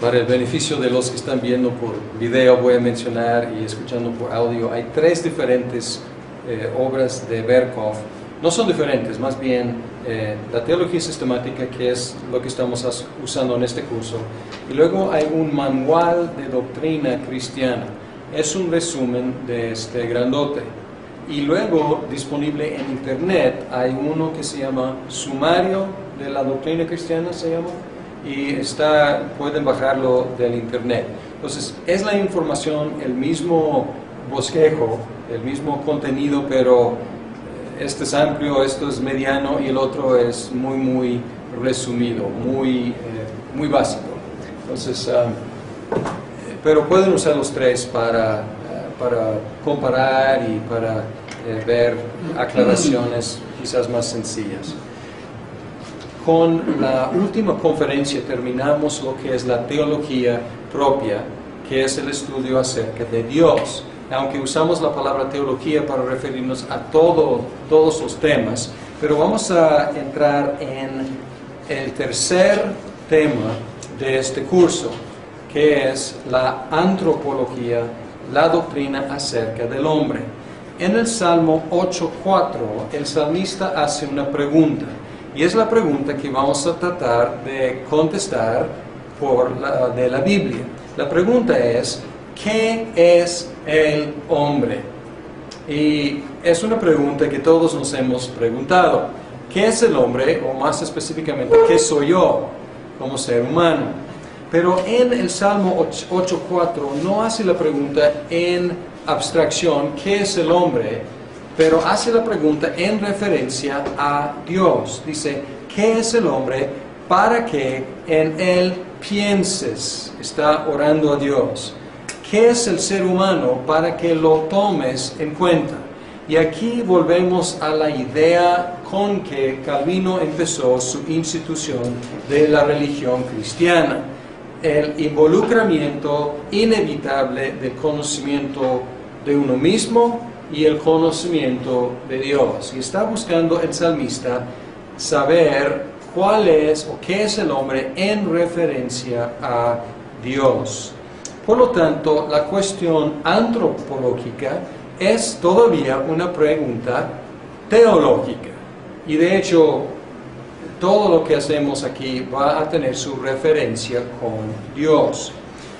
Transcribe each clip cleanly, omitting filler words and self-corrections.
Para el beneficio de los que están viendo por video, voy a mencionar y escuchando por audio, hay 3 diferentes obras de Berkhof. No son diferentes, más bien la teología sistemática, que es lo que estamos usando en este curso, y luego hay un manual de doctrina cristiana. Es un resumen de este grandote. Y luego, disponible en internet, hay uno que se llama Sumario de la Doctrina Cristiana, se llama, y pueden bajarlo del internet. Entonces, es la información, el mismo bosquejo, el mismo contenido, pero este es amplio, esto es mediano y el otro es muy resumido, muy básico. Entonces, pero pueden usar los 3 para comparar y para ver aclaraciones quizás más sencillas. Con la última conferencia terminamos lo que es la teología propia, que es el estudio acerca de Dios. Aunque usamos la palabra teología para referirnos a todos los temas, pero vamos a entrar en el tercer tema de este curso, que es la antropología, la doctrina acerca del hombre. En el Salmo 8:4, el salmista hace una pregunta, y es la pregunta que vamos a tratar de contestar de la Biblia. La pregunta es: ¿qué es el hombre? Y es una pregunta que todos nos hemos preguntado. ¿Qué es el hombre? O más específicamente, ¿qué soy yo como ser humano? Pero en el Salmo 8:4 no hace la pregunta en abstracción, ¿qué es el hombre? Pero hace la pregunta en referencia a Dios. Dice, ¿qué es el hombre para que en él pienses? Está orando a Dios. ¿Qué es el ser humano para que lo tomes en cuenta? Y aquí volvemos a la idea con que Calvino empezó su institución de la religión cristiana. El involucramiento inevitable del conocimiento de uno mismo y el conocimiento de Dios. Y está buscando el salmista saber cuál es o qué es el hombre en referencia a Dios. Por lo tanto, la cuestión antropológica es todavía una pregunta teológica. Y de hecho, todo lo que hacemos aquí va a tener su referencia con Dios.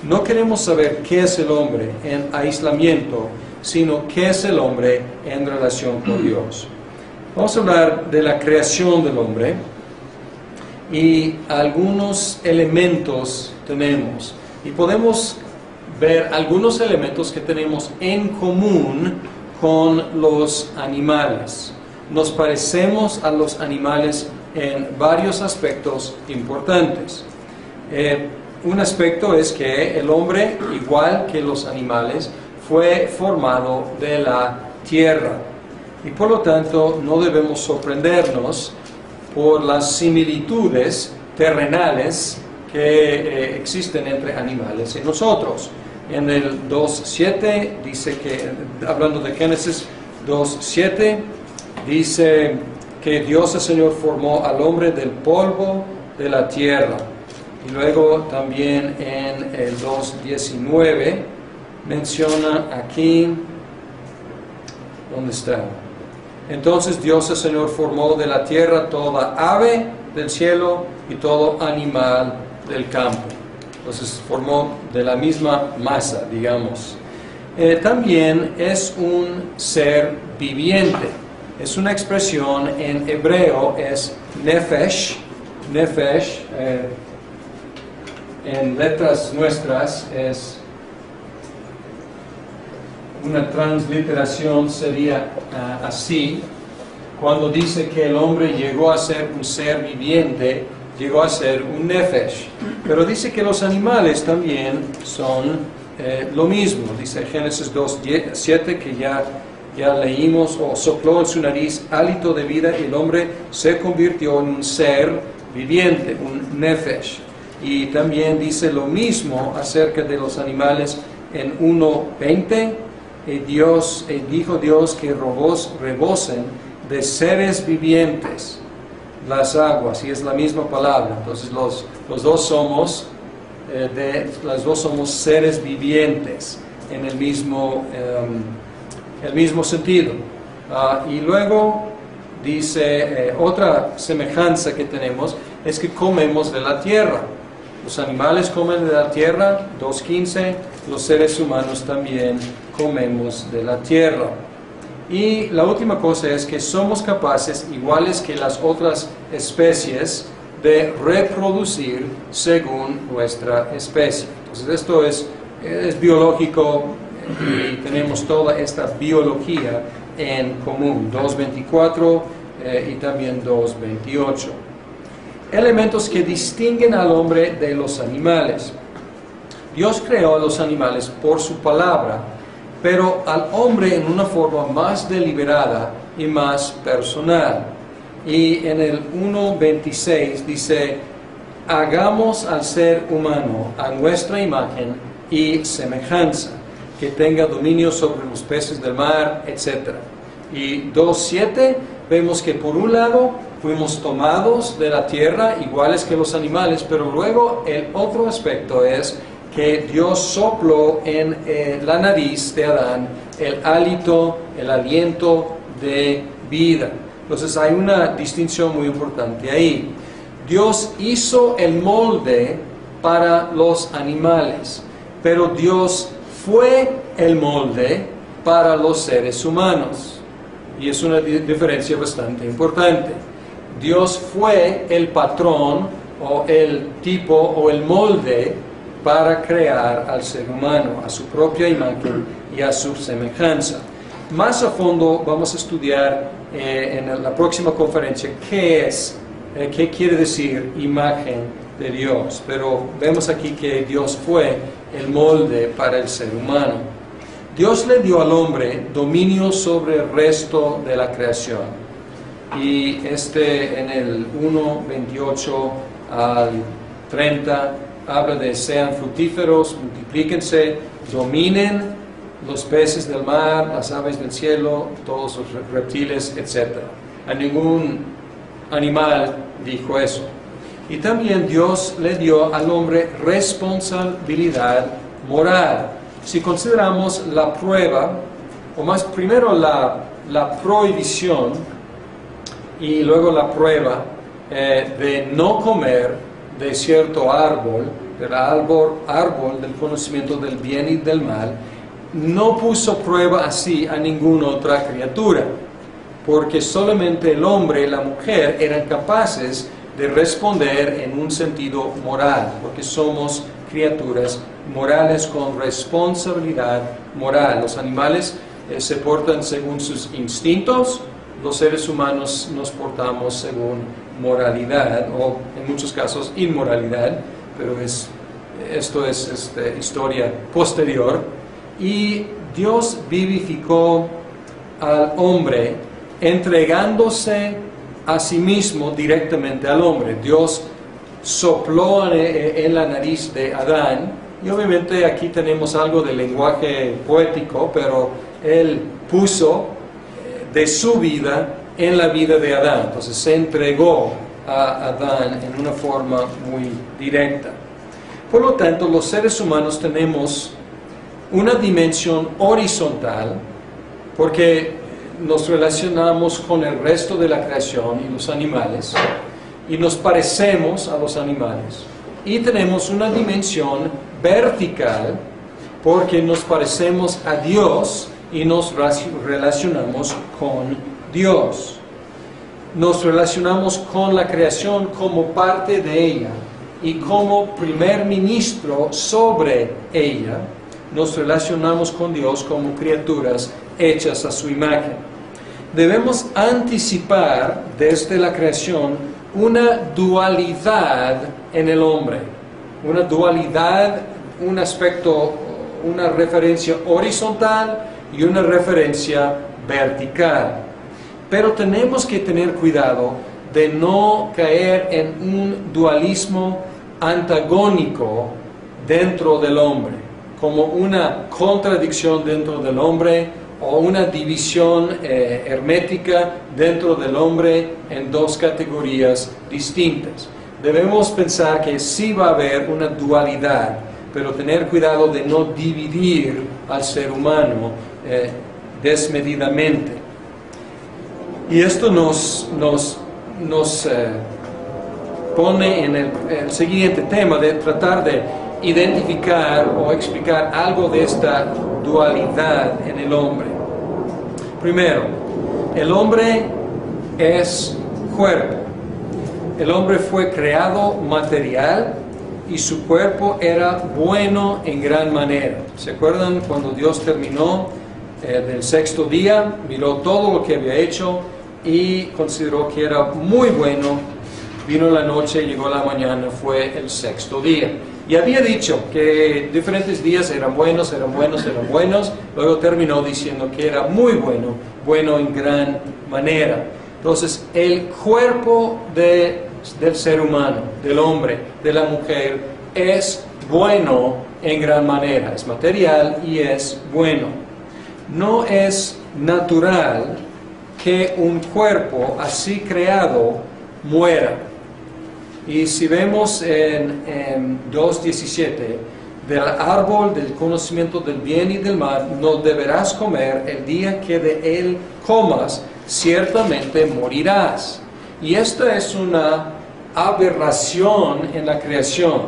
No queremos saber qué es el hombre en aislamiento, sino qué es el hombre en relación con Dios. Vamos a hablar de la creación del hombre y algunos elementos tenemos. Y podemos ver algunos elementos que tenemos en común con los animales. Nos parecemos a los animales en varios aspectos importantes. Un aspecto es que el hombre, igual que los animales, fue formado de la tierra. Y por lo tanto no debemos sorprendernos por las similitudes terrenales que existen entre animales y nosotros. En el 2:7 dice que, hablando de Génesis 2:7, dice que Dios el Señor formó al hombre del polvo de la tierra. Y luego también en el 2:19 menciona aquí, ¿dónde está? Entonces Dios el Señor formó de la tierra toda ave del cielo y todo animal del campo. Entonces formó de la misma masa, digamos. También es un ser viviente. Es una expresión en hebreo, es nefesh. Nefesh, en letras nuestras, es una transliteración, sería así. Cuando dice que el hombre llegó a ser un ser viviente, llegó a ser un nefesh. Pero dice que los animales también son lo mismo. Dice Génesis 2:7 que ya leímos, o sopló en su nariz hálito de vida y el hombre se convirtió en un ser viviente, un nefesh. Y también dice lo mismo acerca de los animales en 1:20. Dijo Dios que rebosen de seres vivientes las aguas, y es la misma palabra. Entonces los dos somos las dos somos seres vivientes en el mismo sentido. Y luego dice, otra semejanza que tenemos es que comemos de la tierra. Los animales comen de la tierra, 2.15, los seres humanos también comemos de la tierra. Y la última cosa es que somos capaces, iguales que las otras especies, de reproducir según nuestra especie. Entonces esto es biológico y tenemos toda esta biología en común, 2.24 y también 2.28. Elementos que distinguen al hombre de los animales. Dios creó a los animales por su palabra, pero al hombre en una forma más deliberada y más personal. Y en el 1.26 dice, hagamos al ser humano a nuestra imagen y semejanza, que tenga dominio sobre los peces del mar, etc. Y 2.7 vemos que por un lado fuimos tomados de la tierra iguales que los animales, pero luego el otro aspecto es que Dios sopló en la nariz de Adán el hálito, el aliento de vida. Entonces hay una distinción muy importante ahí. Dios hizo el molde para los animales, pero Dios fue el molde para los seres humanos. Y es una diferencia bastante importante. Dios fue el patrón o el tipo o el molde para crear al ser humano, a su propia imagen y a su semejanza. Más a fondo vamos a estudiar en la próxima conferencia qué quiere decir imagen de Dios. Pero vemos aquí que Dios fue el molde para el ser humano. Dios le dio al hombre dominio sobre el resto de la creación. Y en el 1:28 al 30 habla de sean fructíferos, multiplíquense, dominen los peces del mar, las aves del cielo, todos los reptiles, etc. A ningún animal dijo eso. Y también Dios le dio al hombre responsabilidad moral. Si consideramos la prueba, o más primero la prohibición y luego la prueba de no comer de cierto árbol, del árbol del conocimiento del bien y del mal, no puso prueba así a ninguna otra criatura, porque solamente el hombre y la mujer eran capaces de responder en un sentido moral, porque somos criaturas morales con responsabilidad moral. Los animales se portan según sus instintos, los seres humanos nos portamos según moralidad, o en muchos casos inmoralidad, pero esto es historia posterior. Y Dios vivificó al hombre entregándose a sí mismo directamente al hombre. Dios sopló en la nariz de Adán, y obviamente aquí tenemos algo de lenguaje poético, pero Él puso de su vida en la vida de Adán. Entonces se entregó a Adán en una forma muy directa. Por lo tanto, los seres humanos tenemos una dimensión horizontal, porque nos relacionamos con el resto de la creación y los animales, y nos parecemos a los animales. Y tenemos una dimensión vertical, porque nos parecemos a Dios y nos relacionamos con Dios. Nos relacionamos con la creación como parte de ella, y como primer ministro sobre ella, nos relacionamos con Dios como criaturas hechas a su imagen. Debemos anticipar desde la creación una dualidad en el hombre, una dualidad, un aspecto, una referencia horizontal y una referencia vertical. Pero tenemos que tener cuidado de no caer en un dualismo antagónico dentro del hombre, como una contradicción dentro del hombre, o una división hermética dentro del hombre en dos categorías distintas. debemos pensar que sí va a haber una dualidad, pero tener cuidado de no dividir al ser humano desmedidamente. Y esto nos pone en el siguiente tema de tratar de identificar o explicar algo de esta dualidad en el hombre. Primero, el hombre es cuerpo. El hombre fue creado material y su cuerpo era bueno en gran manera. ¿Se acuerdan cuando Dios terminó del sexto día? Miró todo lo que había hecho y consideró que era muy bueno. Vino la noche, llegó la mañana, fue el sexto día. Y había dicho que diferentes días eran buenos, luego terminó diciendo que era muy bueno, bueno en gran manera. Entonces, el cuerpo del ser humano, del hombre, de la mujer, es bueno en gran manera, es material y es bueno. No es natural que un cuerpo así creado muera. Y si vemos en 2:17, del árbol del conocimiento del bien y del mal no deberás comer, el día que de él comas, ciertamente morirás. Y esta es una aberración en la creación.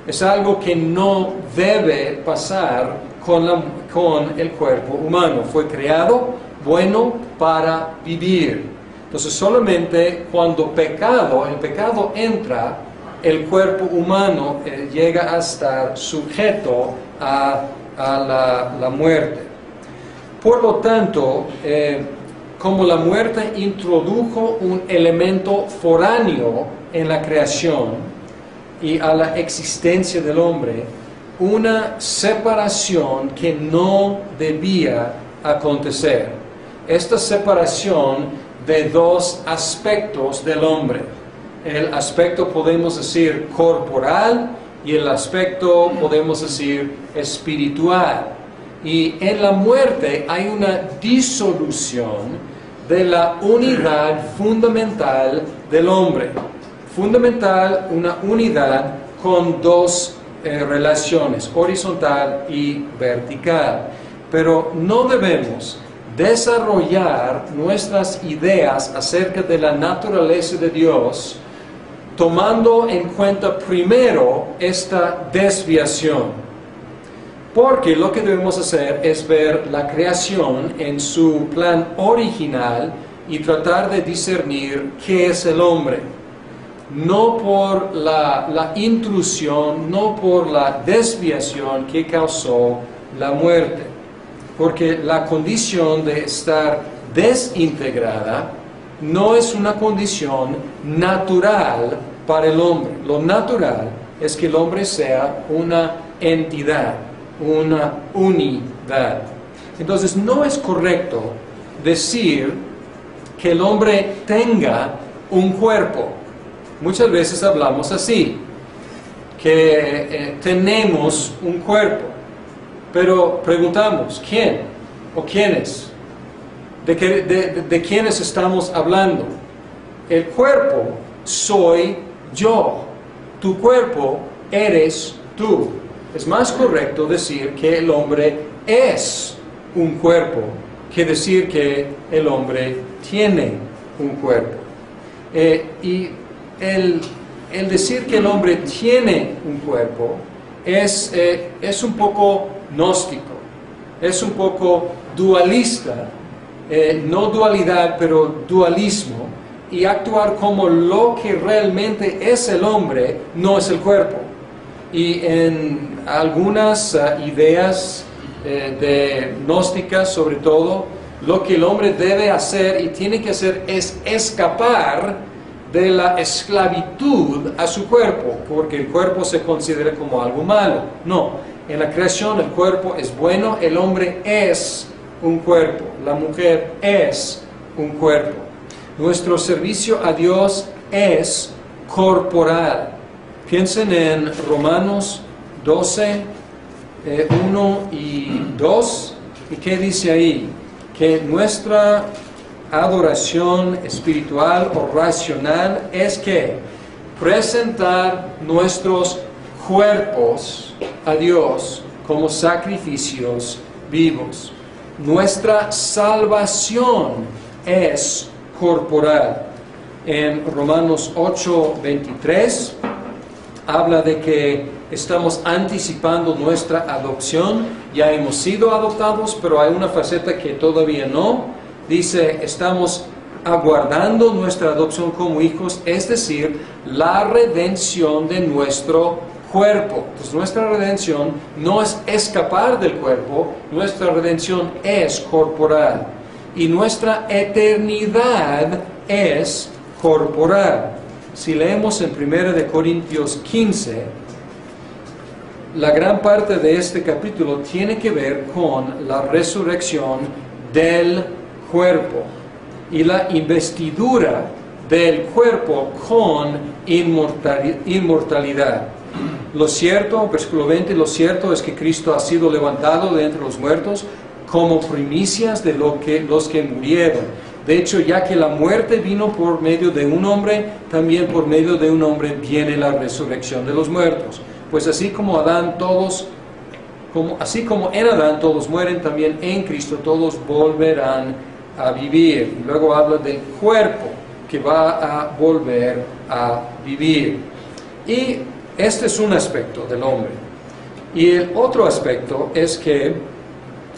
Es algo que no debe pasar con el cuerpo humano. Fue creado bueno para vivir. Entonces solamente cuando el pecado entra, el cuerpo humano llega a estar sujeto a la muerte. Por lo tanto, como la muerte introdujo un elemento foráneo en la creación y a la existencia del hombre, una separación que no debía acontecer. Esta separación de dos aspectos del hombre. El aspecto, podemos decir, corporal y el aspecto, podemos decir, espiritual. Y en la muerte hay una disolución de la unidad fundamental del hombre. Fundamental, una unidad con dos relaciones, horizontal y vertical. Pero no debemos desarrollar nuestras ideas acerca de la naturaleza de Dios tomando en cuenta primero esta desviación. Porque lo que debemos hacer es ver la creación en su plan original y tratar de discernir qué es el hombre. No por la intrusión, no por la desviación que causó la muerte. Porque la condición de estar desintegrada no es una condición natural para el hombre. Lo natural es que el hombre sea una entidad, una unidad. Entonces no es correcto decir que el hombre tenga un cuerpo. Muchas veces hablamos así, que tenemos un cuerpo. Pero preguntamos, ¿quién o quiénes? ¿De quiénes estamos hablando? El cuerpo soy yo. Tu cuerpo eres tú. Es más correcto decir que el hombre es un cuerpo que decir que el hombre tiene un cuerpo. Y el decir que el hombre tiene un cuerpo es un poco gnóstico, es un poco dualista, no dualidad, pero dualismo, y actuar como lo que realmente es el hombre, no es el cuerpo. Y en algunas ideas de gnósticas, sobre todo, lo que el hombre debe hacer y tiene que hacer es escapar de la esclavitud a su cuerpo, porque el cuerpo se considera como algo malo. No. En la creación el cuerpo es bueno, el hombre es un cuerpo, la mujer es un cuerpo. Nuestro servicio a Dios es corporal. Piensen en Romanos 12, 1 y 2, y ¿qué dice ahí? Que nuestra adoración espiritual o racional es que presentar nuestros cuerpos a Dios como sacrificios vivos. Nuestra salvación es corporal. En Romanos 8:23 habla de que estamos anticipando nuestra adopción. Ya hemos sido adoptados, pero hay una faceta que todavía no. Dice, estamos aguardando nuestra adopción como hijos, es decir, la redención de nuestro cuerpo. Entonces, nuestra redención no es escapar del cuerpo, nuestra redención es corporal. Y nuestra eternidad es corporal. Si leemos en 1 Corintios 15, la gran parte de este capítulo tiene que ver con la resurrección del cuerpo y la investidura del cuerpo con inmortalidad. Lo cierto, versículo 20, lo cierto es que Cristo ha sido levantado de entre los muertos como primicias de los que murieron. De hecho, ya que la muerte vino por medio de un hombre, también por medio de un hombre viene la resurrección de los muertos. Pues así como en Adán todos mueren, también en Cristo todos volverán a vivir. Y luego habla del cuerpo que va a volver a vivir. Y este es un aspecto del hombre. Y el otro aspecto es que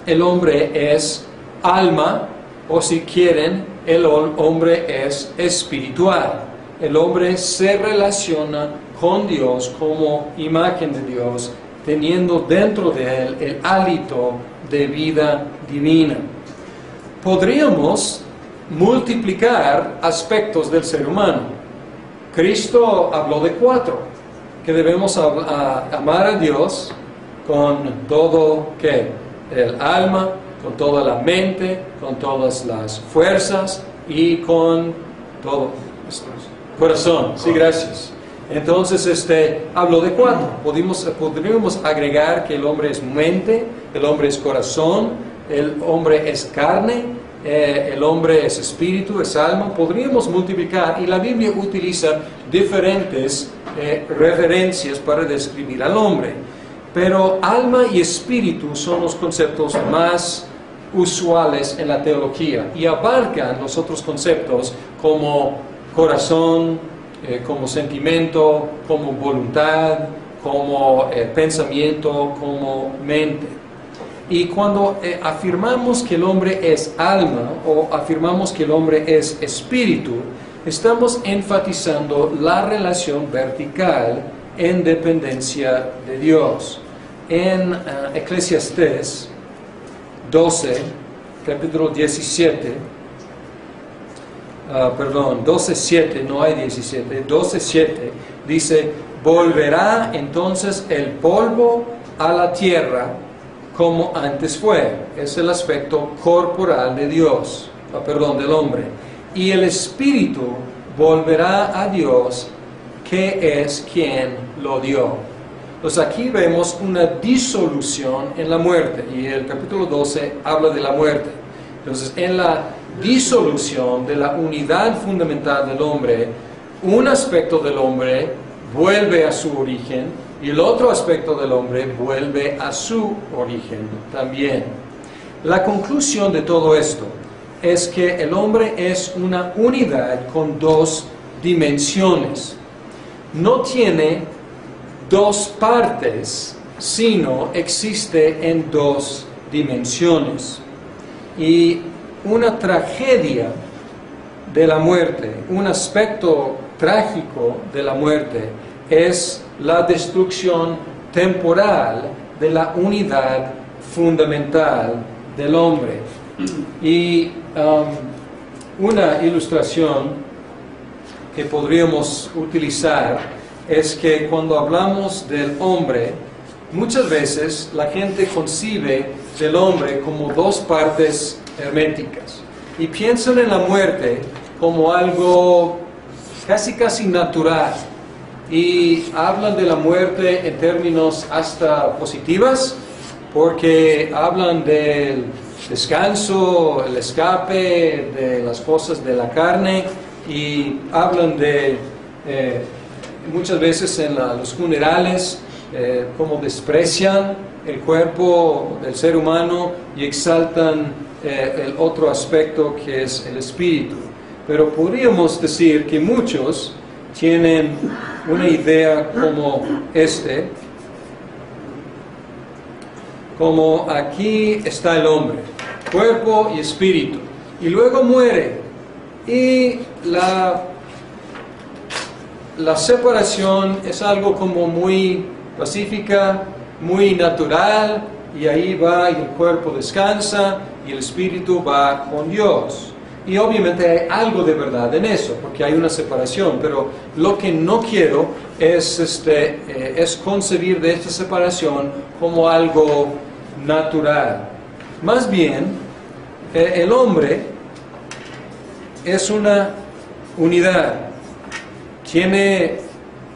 el hombre es alma, o si quieren, el hombre es espiritual. El hombre se relaciona con Dios como imagen de Dios, teniendo dentro de él el hálito de vida divina. Podríamos multiplicar aspectos del ser humano. Cristo habló de 4, que debemos amar a Dios con todo, ¿qué? El alma, con toda la mente, con todas las fuerzas y con todo corazón. Sí, gracias. Entonces, hablo de 4. Podríamos agregar que el hombre es mente, el hombre es corazón, el hombre es carne, el hombre es espíritu, es alma. Podríamos multiplicar, y la Biblia utiliza diferentes referencias para describir al hombre. Pero alma y espíritu son los conceptos más usuales en la teología y abarcan los otros conceptos como corazón, como sentimiento, como voluntad, como pensamiento, como mente. Y cuando afirmamos que el hombre es alma o afirmamos que el hombre es espíritu, estamos enfatizando la relación vertical en dependencia de Dios. En Eclesiastés 12, capítulo 17, 12:7, no hay 17, 12:7, dice, volverá entonces el polvo a la tierra como antes fue. Es el aspecto corporal de Dios, del hombre. Y el espíritu volverá a Dios, que es quien lo dio. Pues aquí vemos una disolución en la muerte, y el capítulo 12 habla de la muerte. Entonces, en la disolución de la unidad fundamental del hombre, un aspecto del hombre vuelve a su origen, y el otro aspecto del hombre vuelve a su origen también. La conclusión de todo esto es que el hombre es una unidad con 2 dimensiones. No tiene 2 partes, sino existe en 2 dimensiones. Y una tragedia de la muerte, un aspecto trágico de la muerte, es la destrucción temporal de la unidad fundamental del hombre. Y una ilustración que podríamos utilizar es que cuando hablamos del hombre, muchas veces la gente concibe del hombre como 2 partes herméticas y piensan en la muerte como algo casi natural, y hablan de la muerte en términos hasta positivas, porque hablan del descanso, el escape de las cosas de la carne, y hablan de muchas veces en los funerales, como desprecian el cuerpo del ser humano y exaltan el otro aspecto que es el espíritu. Pero podríamos decir que muchos tienen una idea como como aquí está el hombre, cuerpo y espíritu, y luego muere, y la separación es algo como muy pacífica, muy natural, y ahí va y el cuerpo descansa y el espíritu va con Dios. Y obviamente hay algo de verdad en eso, porque hay una separación, pero lo que no quiero es concebir de esta separación como algo natural. Más bien, el hombre es una unidad. Tiene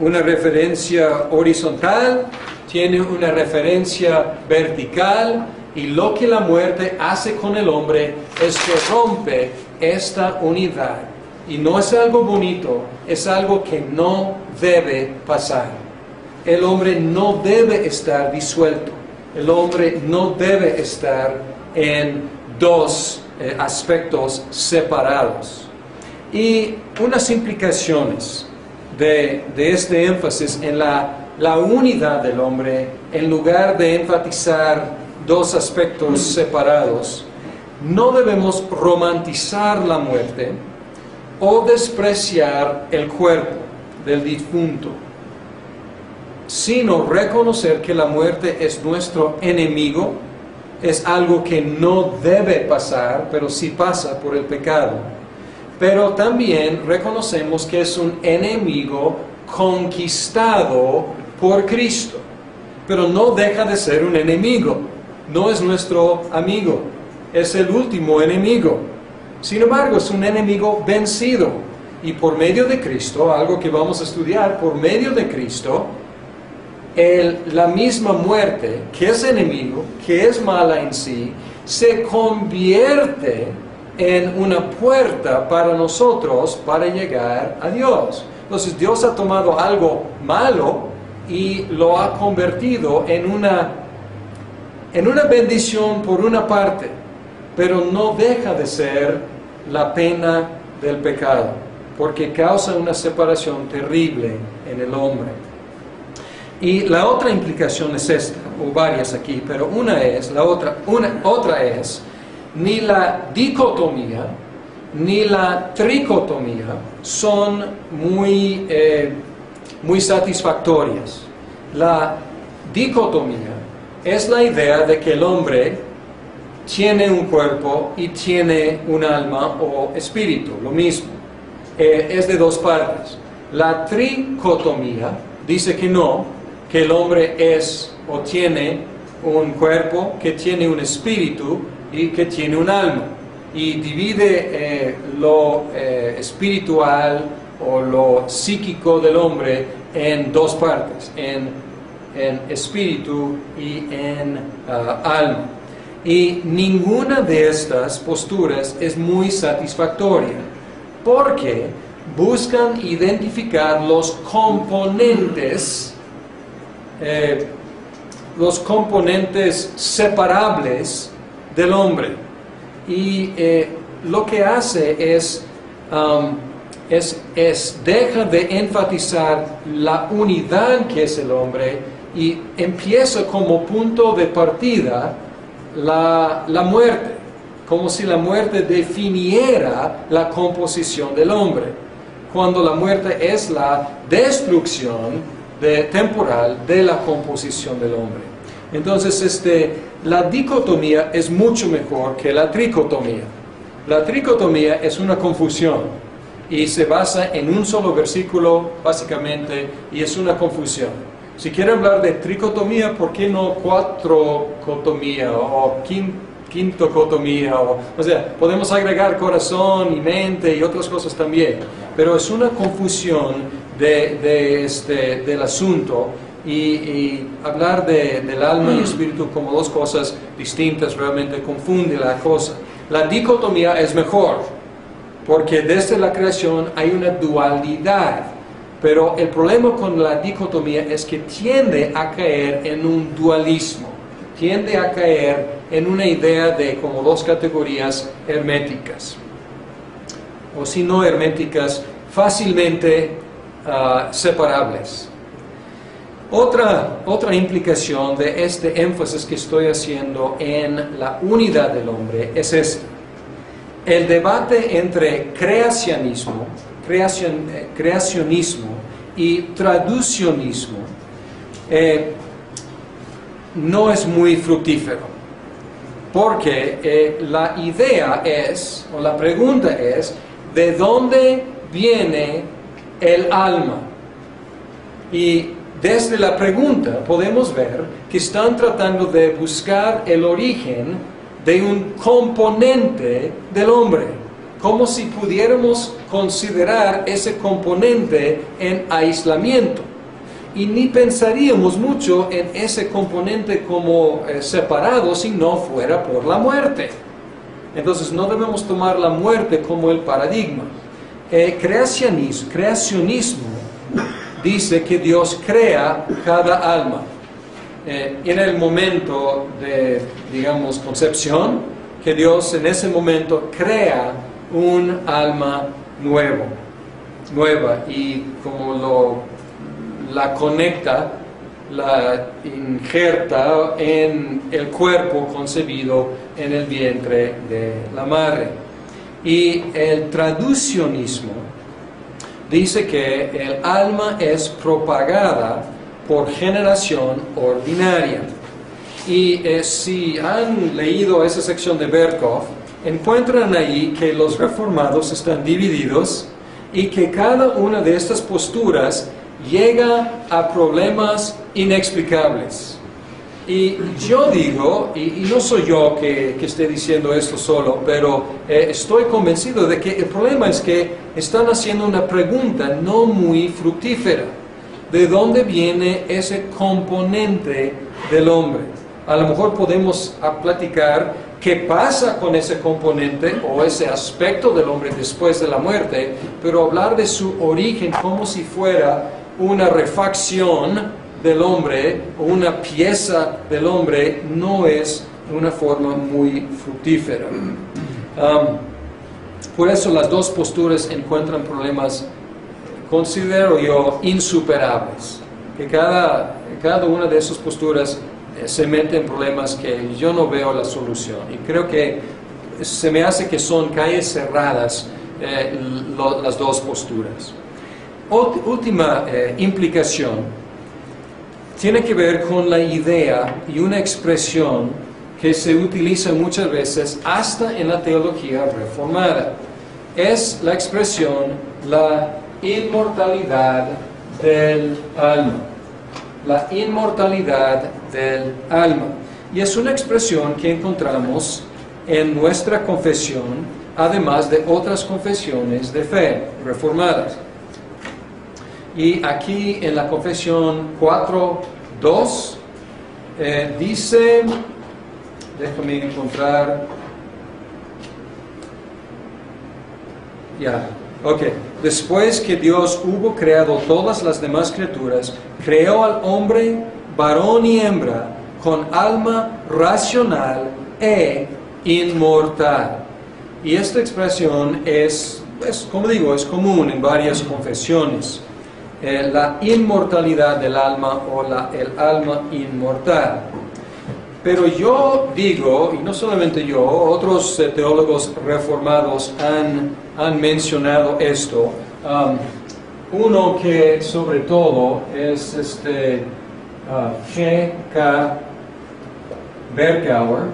una referencia horizontal, tiene una referencia vertical, y lo que la muerte hace con el hombre es que rompe esta unidad. Y no es algo bonito, es algo que no debe pasar. El hombre no debe estar disuelto. El hombre no debe estar en dos aspectos separados. Y unas implicaciones de este énfasis en la unidad del hombre, en lugar de enfatizar dos aspectos separados, no debemos romantizar la muerte o despreciar el cuerpo del difunto, sino reconocer que la muerte es nuestro enemigo, es algo que no debe pasar, pero sí pasa por el pecado. Pero también reconocemos que es un enemigo conquistado por Cristo, pero no deja de ser un enemigo, no es nuestro amigo, es el último enemigo. Sin embargo, es un enemigo vencido, y por medio de Cristo, algo que vamos a estudiar, por medio de Cristo, la misma muerte, que es enemigo, que es mala en sí, se convierte en una puerta para nosotros para llegar a Dios. Entonces Dios ha tomado algo malo y lo ha convertido en una bendición por una parte, pero no deja de ser la pena del pecado, porque causa una separación terrible en el hombre. Y la otra implicación es esta, o varias aquí, pero otra es, ni la dicotomía ni la tricotomía son muy satisfactorias. La dicotomía es la idea de que el hombre tiene un cuerpo y tiene un alma o espíritu, lo mismo. Es de dos partes. La tricotomía dice que no, que el hombre es o tiene un cuerpo, que tiene un espíritu y que tiene un alma. Y divide lo espiritual o lo psíquico del hombre en dos partes, en espíritu y en alma. Y ninguna de estas posturas es muy satisfactoria, porque buscan identificar los componentes separables del hombre. Y lo que hace es deja de enfatizar la unidad que es el hombre y empieza como punto de partida la muerte, como si la muerte definiera la composición del hombre, cuando la muerte es la destrucción temporal de la composición del hombre. Entonces la dicotomía es mucho mejor que la tricotomía. La tricotomía es una confusión y se basa en un solo versículo básicamente, y es una confusión. Si quiere hablar de tricotomía, ¿por qué no cuatrocotomía o quintocotomía? O sea, podemos agregar corazón y mente y otras cosas también, pero es una confusión del asunto, y hablar del alma y espíritu como dos cosas distintas realmente confunde la cosa. La dicotomía es mejor, porque desde la creación hay una dualidad. Pero el problema con la dicotomía es que tiende a caer en un dualismo, tiende a caer en una idea de como dos categorías herméticas, o si no herméticas, fácilmente separables. Otra implicación de este énfasis que estoy haciendo en la unidad del hombre es esta. El debate entre creacionismo y traducionismo no es muy fructífero, porque la idea es, o la pregunta es, ¿de dónde viene el alma? Y desde la pregunta podemos ver que están tratando de buscar el origen de un componente del hombre, como si pudiéramos considerar ese componente en aislamiento. Y ni pensaríamos mucho en ese componente como separado si no fuera por la muerte. Entonces no debemos tomar la muerte como el paradigma. Creacionismo dice que Dios crea cada alma. En el momento de, digamos, concepción, que Dios en ese momento crea un alma nueva, y como la conecta, la injerta en el cuerpo concebido en el vientre de la madre. Y el traducionismo dice que el alma es propagada por generación ordinaria. Y si han leído esa sección de Berkhof, encuentran ahí que los reformados están divididos y que cada una de estas posturas llega a problemas inexplicables. Y yo digo, y no soy yo que esté diciendo esto solo, pero estoy convencido de que el problema es que están haciendo una pregunta no muy fructífera. ¿De dónde viene ese componente del hombre? A lo mejor podemos platicar qué pasa con ese componente o ese aspecto del hombre después de la muerte, pero hablar de su origen como si fuera una refacción del hombre o una pieza del hombre no es una forma muy fructífera. Por eso las dos posturas encuentran problemas, considero yo, insuperables. Que cada una de esas posturas se mete en problemas que yo no veo la solución. Y creo que se me hace que son calles cerradas las dos posturas. Última implicación tiene que ver con la idea y una expresión que se utiliza muchas veces hasta en la teología reformada. Es la expresión la inmortalidad del alma. La inmortalidad del alma. Y es una expresión que encontramos en nuestra confesión, además de otras confesiones de fe reformadas. Y aquí en la confesión 4.2 dice, déjame encontrar, después que Dios hubo creado todas las demás criaturas, creó al hombre, varón y hembra, con alma racional e inmortal. Y esta expresión es como digo, es común en varias confesiones. La inmortalidad del alma o el alma inmortal. Pero yo digo, y no solamente yo, otros teólogos reformados han mencionado esto. Uno que sobre todo es G.K. Berkauer.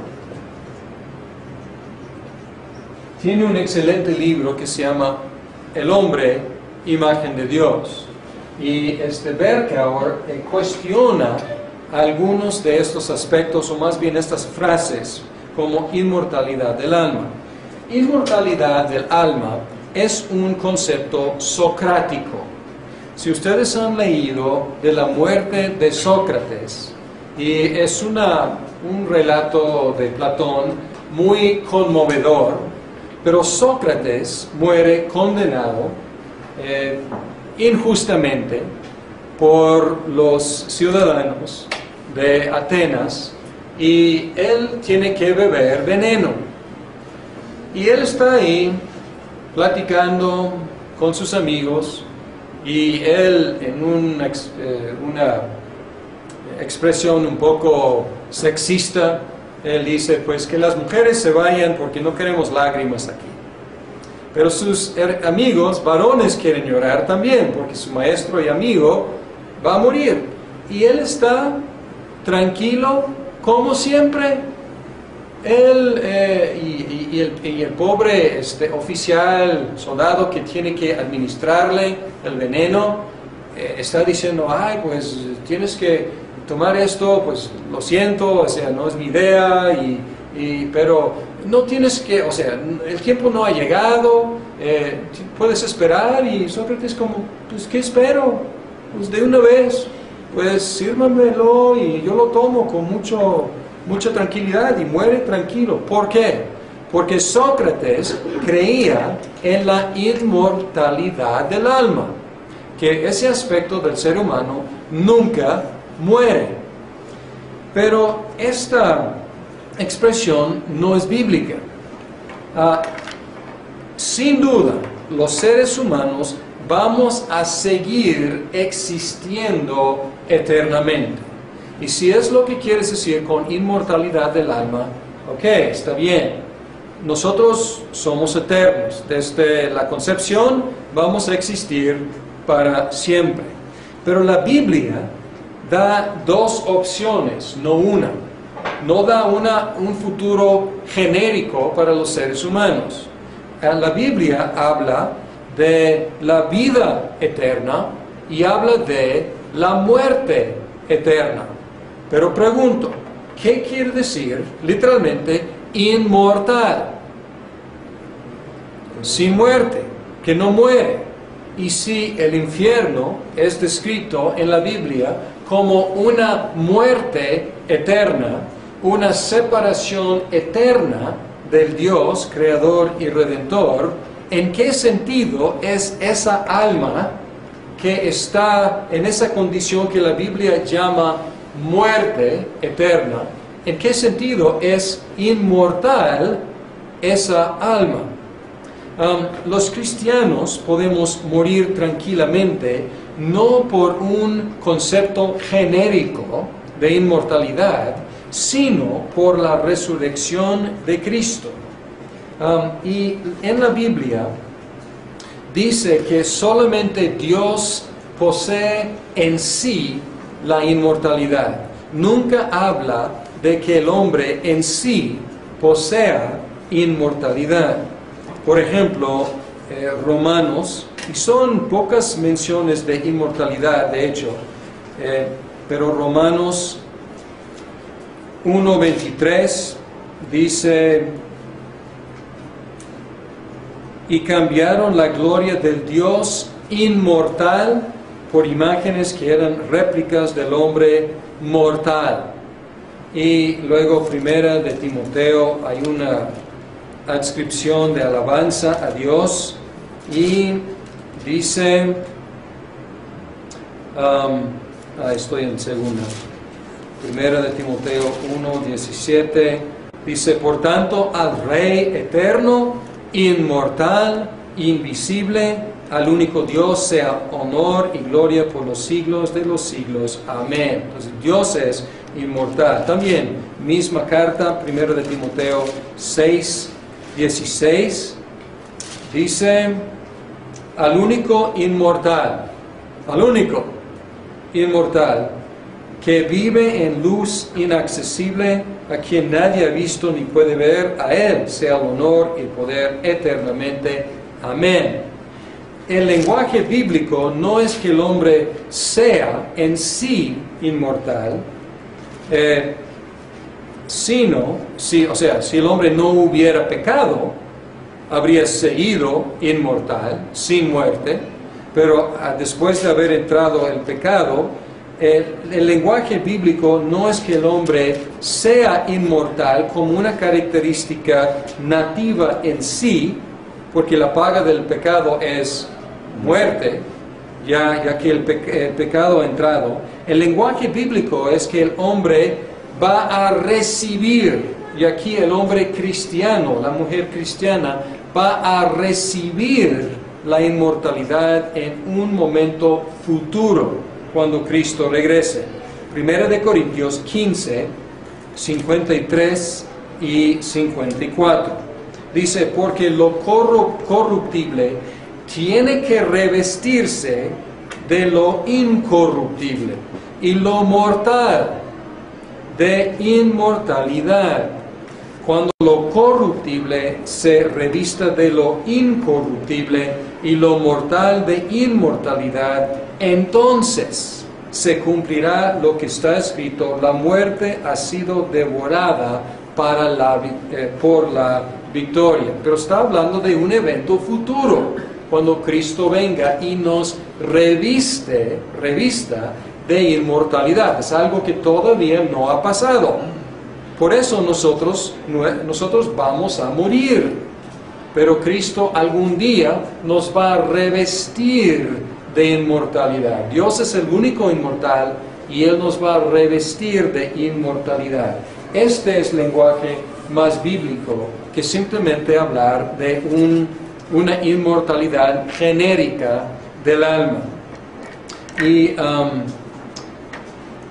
Tiene un excelente libro que se llama El hombre, imagen de Dios. Y Berkauer cuestiona algunos de estos aspectos, o más bien estas frases, como inmortalidad del alma. Inmortalidad del alma es un concepto socrático. Si ustedes han leído de la muerte de Sócrates, y es un relato de Platón muy conmovedor, pero Sócrates muere condenado injustamente por los ciudadanos de Atenas y él tiene que beber veneno. Y él está ahí platicando con sus amigos y él en una expresión un poco sexista, él dice pues que las mujeres se vayan porque no queremos lágrimas aquí. Pero sus amigos varones quieren llorar también porque su maestro y amigo va a morir. Y él está tranquilo como siempre. Él y el pobre oficial, soldado que tiene que administrarle el veneno, está diciendo, ay, pues tienes que tomar esto, pues lo siento, o sea, no es mi idea, pero no tienes que, o sea, el tiempo no ha llegado, puedes esperar. Y Sócrates como, pues ¿qué espero? Pues de una vez, pues sírvanmelo y yo lo tomo con mucha tranquilidad y muere tranquilo. ¿Por qué? Porque Sócrates creía en la inmortalidad del alma, que ese aspecto del ser humano nunca muere. Pero esta expresión no es bíblica. Sin duda, los seres humanos vamos a seguir existiendo eternamente. Y si es lo que quieres decir con inmortalidad del alma, ok, está bien. Nosotros somos eternos. Desde la concepción vamos a existir para siempre. Pero la Biblia da dos opciones, no una. No da un futuro genérico para los seres humanos. La Biblia habla de la vida eterna y habla de la muerte eterna. Pero pregunto, ¿qué quiere decir literalmente inmortal? Sin muerte, que no muere. Y si el infierno es descrito en la Biblia como una muerte eterna, una separación eterna del Dios creador y redentor, ¿en qué sentido es esa alma que está en esa condición que la Biblia llama muerte eterna? ¿En qué sentido es inmortal esa alma? Los cristianos podemos morir tranquilamente no por un concepto genérico de inmortalidad, sino por la resurrección de Cristo. Y en la Biblia dice que solamente Dios posee en sí la inmortalidad. Nunca habla de que el hombre en sí posea inmortalidad. Por ejemplo, Romanos, y son pocas menciones de inmortalidad, de hecho, pero Romanos 1:23 dice: y cambiaron la gloria del Dios inmortal por imágenes que eran réplicas del hombre mortal. Y luego primera de Timoteo hay una adscripción de alabanza a Dios y dice, estoy en segunda, primera de Timoteo 1:17, dice: por tanto al Rey eterno, inmortal, invisible, al único Dios sea honor y gloria por los siglos de los siglos. Amén. Entonces Dios es inmortal. También, misma carta, 1 de Timoteo 6:16, dice: al único inmortal, que vive en luz inaccesible, a quien nadie ha visto ni puede ver, a Él sea el honor y el poder eternamente. Amén. El lenguaje bíblico no es que el hombre sea en sí inmortal, sino, si el hombre no hubiera pecado, habría seguido inmortal, sin muerte, pero después de haber entrado el pecado, el lenguaje bíblico no es que el hombre sea inmortal como una característica nativa en sí, porque la paga del pecado es muerte, ya que el pecado ha entrado, el lenguaje bíblico es que el hombre va a recibir, y aquí el hombre cristiano, la mujer cristiana, va a recibir la inmortalidad en un momento futuro, cuando Cristo regrese. 1 de Corintios 15, 53 y 54. Dice, porque lo corruptible tiene que revestirse de lo incorruptible, y lo mortal de inmortalidad. Cuando lo corruptible se revista de lo incorruptible y lo mortal de inmortalidad, entonces se cumplirá lo que está escrito: la muerte ha sido devorada por la victoria. Pero está hablando de un evento futuro, cuando Cristo venga y nos revista de inmortalidad. Es algo que todavía no ha pasado. Por eso nosotros vamos a morir, pero Cristo algún día nos va a revestir de inmortalidad. Dios es el único inmortal y Él nos va a revestir de inmortalidad. Este es el lenguaje más bíblico que simplemente hablar de una inmortalidad genérica del alma. Y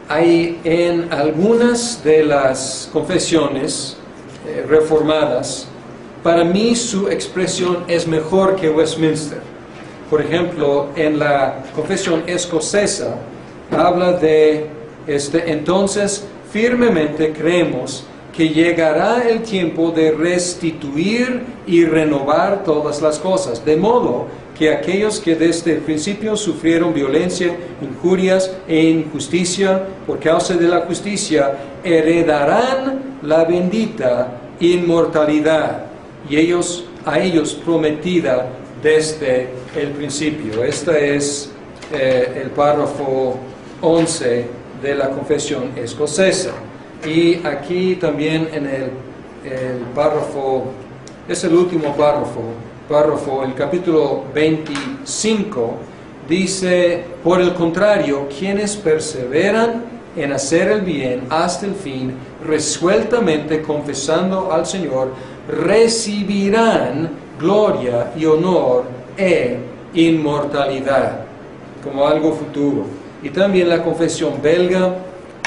hay en algunas de las confesiones reformadas, para mí su expresión es mejor que Westminster. Por ejemplo, en la confesión escocesa habla de entonces firmemente creemos que llegará el tiempo de restituir y renovar todas las cosas, de modo que aquellos que desde el principio sufrieron violencia, injurias e injusticia por causa de la justicia, heredarán la bendita inmortalidad, y a ellos prometida desde el principio. Este es el párrafo 11 de la confesión escocesa. Y aquí también en el párrafo, es el último párrafo, el capítulo 25, dice: por el contrario, quienes perseveran en hacer el bien hasta el fin, resueltamente confesando al Señor, recibirán gloria y honor e inmortalidad, como algo futuro. Y también la confesión belga,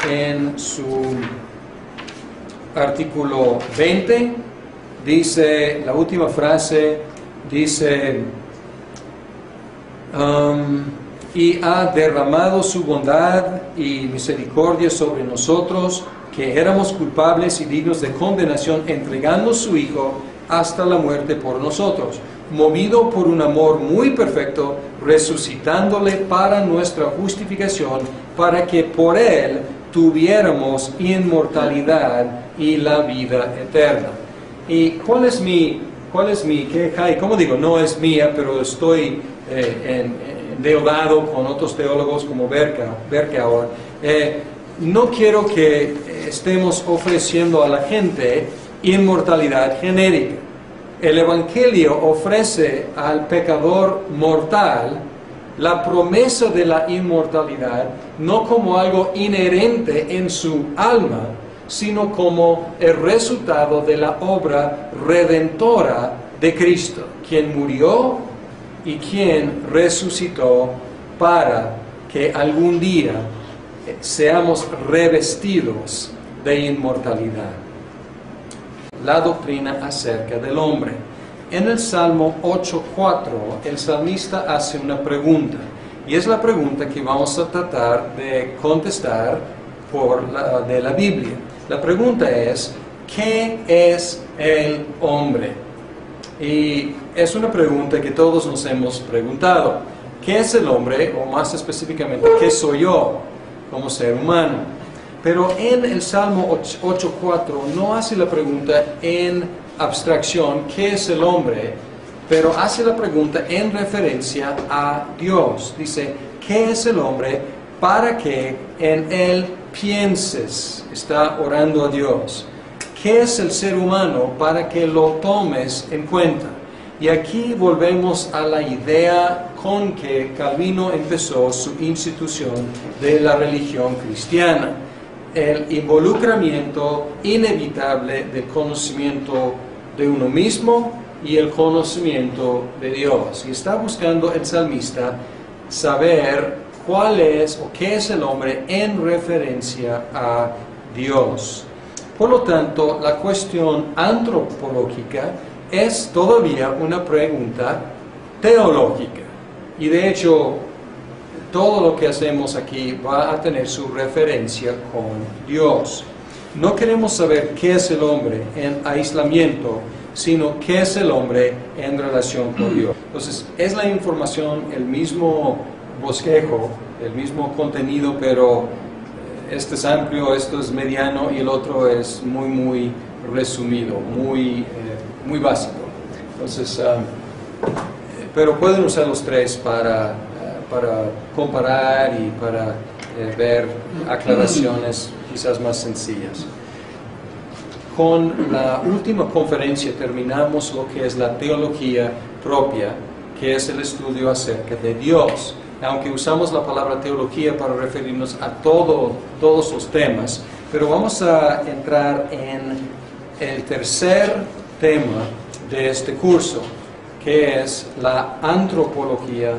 en su artículo 20, dice, la última frase, dice, y ha derramado su bondad y misericordia sobre nosotros, que éramos culpables y dignos de condenación, entregando su Hijo hasta la muerte por nosotros, movido por un amor muy perfecto, resucitándole para nuestra justificación, para que por Él tuviéramos inmortalidad y la vida eterna. ¿Y cuál es mi queja? Y como digo, no es mía, pero estoy endeudado con otros teólogos como Berkouwer. No quiero que estemos ofreciendo a la gente inmortalidad genérica. El Evangelio ofrece al pecador mortal la promesa de la inmortalidad, no como algo inherente en su alma, sino como el resultado de la obra redentora de Cristo, quien murió y quien resucitó para que algún día seamos revestidos de inmortalidad. La doctrina acerca del hombre. En el Salmo 8:4, el salmista hace una pregunta, y es la pregunta que vamos a tratar de contestar de la Biblia. La pregunta es: ¿qué es el hombre? Y es una pregunta que todos nos hemos preguntado. ¿Qué es el hombre? O más específicamente, ¿qué soy yo como ser humano? Pero en el Salmo 8:4 no hace la pregunta en abstracción, ¿qué es el hombre? Pero hace la pregunta en referencia a Dios. Dice, ¿qué es el hombre? Para que en él pienses. Está orando a Dios. ¿Qué es el ser humano? Para que lo tomes en cuenta. Y aquí volvemos a la idea con que Calvino empezó su institución de la religión cristiana: el involucramiento inevitable del conocimiento de uno mismo y el conocimiento de Dios. Y está buscando el salmista saber cuál es o qué es el hombre en referencia a Dios. Por lo tanto, la cuestión antropológica es todavía una pregunta teológica. Y de hecho, todo lo que hacemos aquí va a tener su referencia con Dios. No queremos saber qué es el hombre en aislamiento, sino qué es el hombre en relación con Dios. Entonces, es la información, el mismo bosquejo, el mismo contenido, pero este es amplio, esto es mediano y el otro es muy resumido, muy básico. Entonces, pero pueden usar los tres para comparar y para ver aclaraciones quizás más sencillas. Con la última conferencia terminamos lo que es la teología propia, que es el estudio acerca de Dios. Aunque usamos la palabra teología para referirnos a todos los temas, pero vamos a entrar en el tercer tema de este curso, que es la antropología.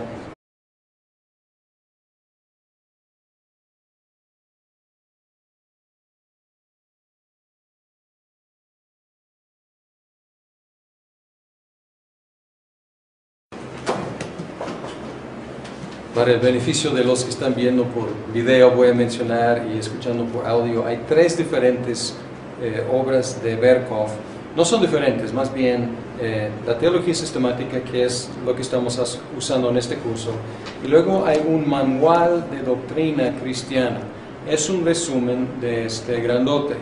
Para el beneficio de los que están viendo por video, voy a mencionar, y escuchando por audio, hay tres diferentes obras de Berkhof. No son diferentes, más bien la teología sistemática, que es lo que estamos usando en este curso, y luego hay un manual de doctrina cristiana. Es un resumen de este grandote.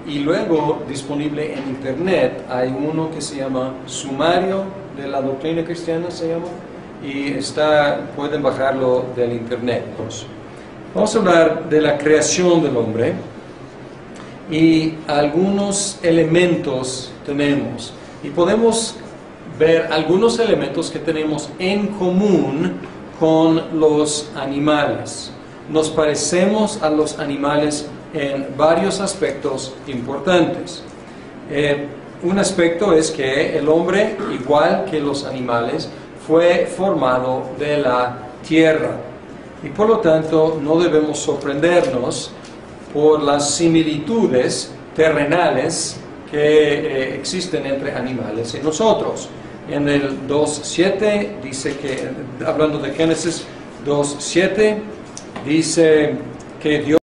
Y luego, disponible en internet, hay uno que se llama Sumario de la Doctrina Cristiana, se llama, y pueden bajarlo del internet. Vamos a hablar de la creación del hombre, y algunos elementos tenemos, y podemos ver algunos elementos que tenemos en común con los animales. Nos parecemos a los animales en varios aspectos importantes. Un aspecto es que el hombre, igual que los animales, fue formado de la tierra, y por lo tanto no debemos sorprendernos por las similitudes terrenales que existen entre animales y nosotros. En el 2.7 dice que, hablando de Génesis 2.7, dice que Dios